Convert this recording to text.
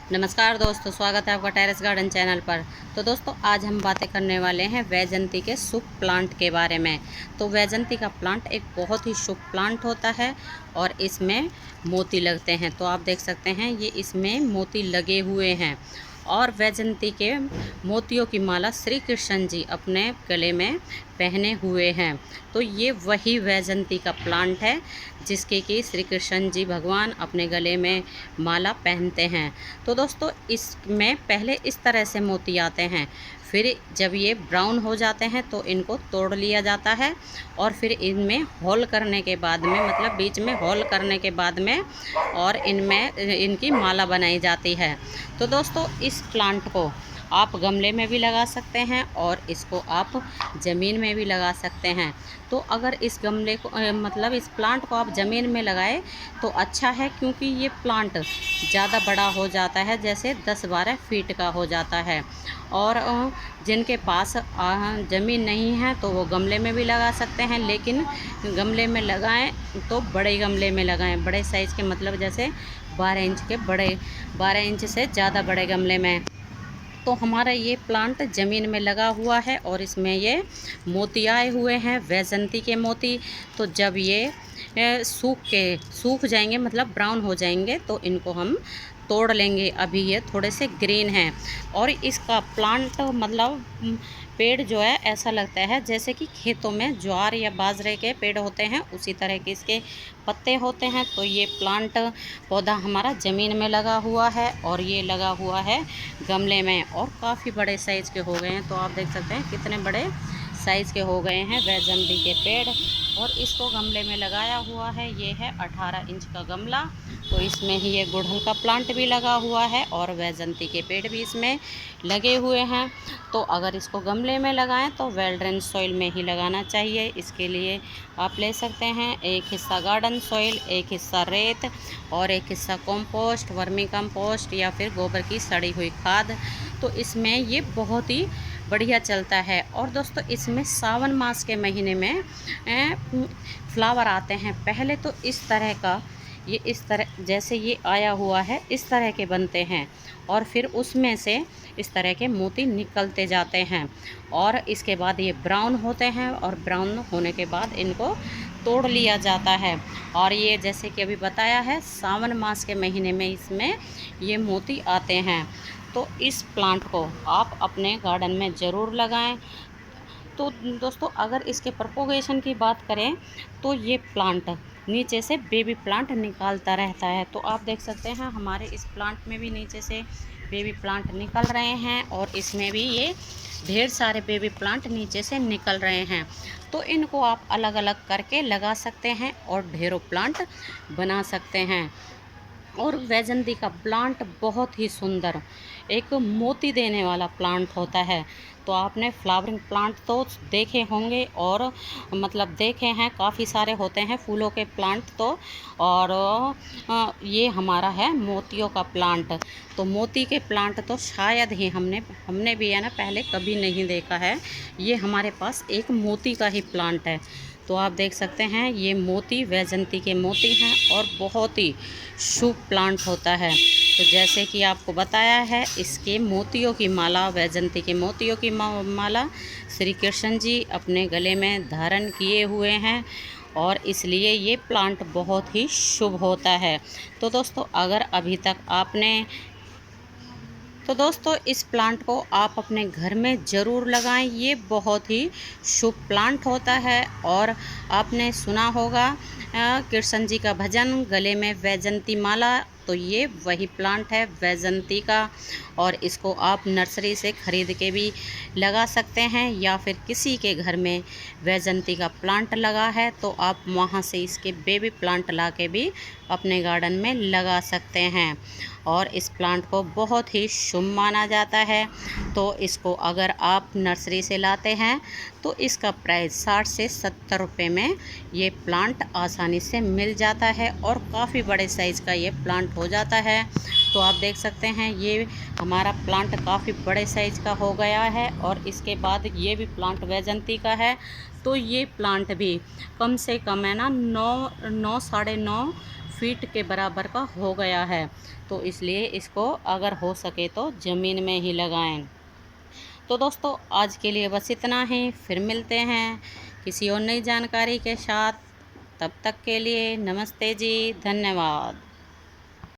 नमस्कार दोस्तों, स्वागत है आपका टेरेस गार्डन चैनल पर। तो दोस्तों, आज हम बातें करने वाले हैं वैजयंती के शुभ प्लांट के बारे में। तो वैजयंती का प्लांट एक बहुत ही शुभ प्लांट होता है और इसमें मोती लगते हैं। तो आप देख सकते हैं ये इसमें मोती लगे हुए हैं और वैजयंती के मोतियों की माला श्री कृष्ण जी अपने गले में पहने हुए हैं। तो ये वही वैजयंती का प्लांट है जिसके कि श्री कृष्ण जी भगवान अपने गले में माला पहनते हैं। तो दोस्तों, इसमें पहले इस तरह से मोती आते हैं, फिर जब ये ब्राउन हो जाते हैं तो इनको तोड़ लिया जाता है और फिर इनमें होल करने के बाद में, मतलब बीच में होल करने के बाद में और इनमें इनकी माला बनाई जाती है। तो दोस्तों, इस प्लांट को आप गमले में भी लगा सकते हैं और इसको आप ज़मीन में भी लगा सकते हैं। तो अगर इस गमले को मतलब इस प्लांट को आप ज़मीन में लगाए तो अच्छा है, क्योंकि ये प्लांट ज़्यादा बड़ा हो जाता है, जैसे 10-12 फीट का हो जाता है। और जिनके पास ज़मीन नहीं है तो वो गमले में भी लगा सकते हैं, लेकिन गमले में लगाएं तो बड़े गमले में लगाएं, बड़े साइज़ के, मतलब जैसे 12 इंच के बड़े, 12 इंच से ज़्यादा बड़े गमले में। तो हमारा ये प्लांट ज़मीन में लगा हुआ है और इसमें ये मोती आए हुए हैं, वैजयंती के मोती। तो जब ये सूख जाएंगे, मतलब ब्राउन हो जाएंगे, तो इनको हम तोड़ लेंगे। अभी ये थोड़े से ग्रीन हैं और इसका प्लांट मतलब पेड़ जो है ऐसा लगता है जैसे कि खेतों में ज्वार या बाजरे के पेड़ होते हैं, उसी तरह के इसके पत्ते होते हैं। तो ये प्लांट पौधा हमारा ज़मीन में लगा हुआ है और ये लगा हुआ है गमले में, और काफ़ी बड़े साइज़ के हो गए हैं। तो आप देख सकते हैं कितने बड़े साइज़ के हो गए हैं वैजयंती के पेड़। और इसको गमले में लगाया हुआ है, ये है 18 इंच का गमला। तो इसमें ही ये गुड़हल का प्लांट भी लगा हुआ है और वैजयंती के पेड़ भी इसमें लगे हुए हैं। तो अगर इसको गमले में लगाएं तो वेल ड्रेन सॉइल में ही लगाना चाहिए। इसके लिए आप ले सकते हैं एक हिस्सा गार्डन सॉइल, एक हिस्सा रेत और एक हिस्सा कंपोस्ट, वर्मी कंपोस्ट या फिर गोबर की सड़ी हुई खाद। तो इसमें ये बहुत ही बढ़िया चलता है। और दोस्तों, इसमें सावन मास के महीने में फ्लावर आते हैं। पहले तो इस तरह का, ये इस तरह जैसे ये आया हुआ है इस तरह के बनते हैं और फिर उसमें से इस तरह के मोती निकलते जाते हैं और इसके बाद ये ब्राउन होते हैं और ब्राउन होने के बाद इनको तोड़ लिया जाता है। और ये जैसे कि अभी बताया है, सावन मास के महीने में इसमें ये मोती आते हैं। तो इस प्लांट को आप अपने गार्डन में ज़रूर लगाएं। तो दोस्तों, अगर इसके प्रोपोगेशन की बात करें तो ये प्लांट नीचे से बेबी प्लांट निकालता रहता है। तो आप देख सकते हैं हमारे इस प्लांट में भी नीचे से बेबी प्लांट निकल रहे हैं और इसमें भी ये ढेर सारे बेबी प्लांट नीचे से निकल रहे हैं। तो इनको आप अलग अलग करके लगा सकते हैं और ढेरों प्लांट बना सकते हैं। और वैजयंती का प्लांट बहुत ही सुंदर, एक मोती देने वाला प्लांट होता है। तो आपने फ्लावरिंग प्लांट तो देखे होंगे और मतलब देखे हैं, काफ़ी सारे होते हैं फूलों के प्लांट तो। और ये हमारा है मोतियों का प्लांट। तो मोती के प्लांट तो शायद ही हमने भी है ना पहले कभी नहीं देखा है। ये हमारे पास एक मोती का ही प्लांट है। तो आप देख सकते हैं ये मोती वैजयंती के मोती हैं और बहुत ही शुभ प्लांट होता है। तो जैसे कि आपको बताया है, इसके मोतियों की माला, वैजयंती के मोतियों की माला श्री कृष्ण जी अपने गले में धारण किए हुए हैं और इसलिए ये प्लांट बहुत ही शुभ होता है। तो दोस्तों, अगर अभी तक आपने तो दोस्तों इस प्लांट को आप अपने घर में ज़रूर लगाएं। ये बहुत ही शुभ प्लांट होता है। और आपने सुना होगा कृष्ण जी का भजन, गले में वैजयंती माला। तो ये वही प्लांट है वैजयंती का, और इसको आप नर्सरी से ख़रीद के भी लगा सकते हैं या फिर किसी के घर में वैजयंती का प्लांट लगा है तो आप वहाँ से इसके बेबी प्लांट ला के भी अपने गार्डन में लगा सकते हैं। और इस प्लांट को बहुत ही शुभ माना जाता है। तो इसको अगर आप नर्सरी से लाते हैं तो इसका प्राइस 60 से 70 रुपये में ये प्लांट आसानी से मिल जाता है और काफ़ी बड़े साइज़ का ये प्लांट हो जाता है। तो आप देख सकते हैं ये हमारा प्लांट काफ़ी बड़े साइज़ का हो गया है और इसके बाद ये भी प्लांट वैजयंती का है। तो ये प्लांट भी कम से कम है ना 9 साढ़े 9 फीट के बराबर का हो गया है। तो इसलिए इसको अगर हो सके तो ज़मीन में ही लगाएं। तो दोस्तों आज के लिए बस इतना ही, फिर मिलते हैं किसी और नई जानकारी के साथ। तब तक के लिए नमस्ते जी, धन्यवाद।